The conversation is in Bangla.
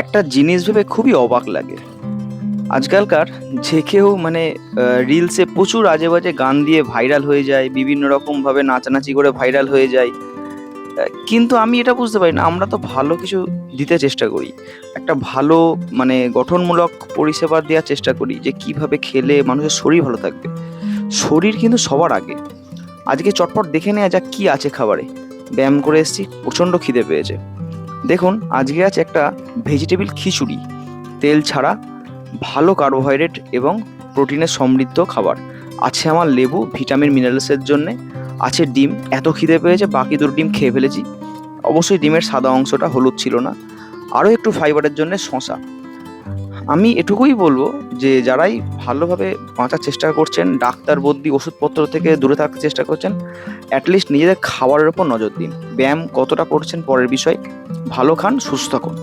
একটা জিনিস ভেবে খুবই অবাক লাগে। আজকালকার যে কেউ রিলসে প্রচুর আজে বাজে গান দিয়ে ভাইরাল হয়ে যায়, বিভিন্ন রকমভাবে নাচানাচি করে ভাইরাল হয়ে যায়। কিন্তু আমি এটা বুঝতে পারি না, আমরা তো ভালো কিছু দিতে চেষ্টা করি। একটা ভালো গঠনমূলক পরিষেবা দেওয়ার চেষ্টা করি যে কিভাবে খেলে মানুষের শরীর ভালো থাকবে। শরীর কিন্তু সবার আগে। আজকে চটপট দেখে নেওয়া যাক কি আছে খাবারে। ব্যায়াম করে এসেছি, প্রচণ্ড খিদে পেয়েছে। দেখুন, আজকে আছে একটা ভেজিটেবল খিচুড়ি, তেল ছাড়া, ভালো কার্বোহাইড্রেট এবং প্রোটিনে সমৃদ্ধ খাবার। আছে আমার লেবু ভিটামিন মিনারেলসের জন্যে, আছে ডিম। এত খিদে পেয়েছে বাকি দুটো ডিম খেয়ে ফেলেছি। অবশ্যই ডিমের সাদা অংশটা, হলুদ ছিল না। আরও একটু ফাইবারের জন্য শশা। আমি এটুকুই বলবো যে যারাই ভালোভাবে বাঁচার চেষ্টা করছেন, ডাক্তার বদ্যি ওষুধপত্র থেকে দূরে থাকতে চেষ্টা করছেন, অ্যাটলিস্ট নিজেদের খাবারের ওপর নজর দিন। ব্যায়াম কতটা করছেন পরের বিষয়, ভালো খান, সুস্থ থাকুন।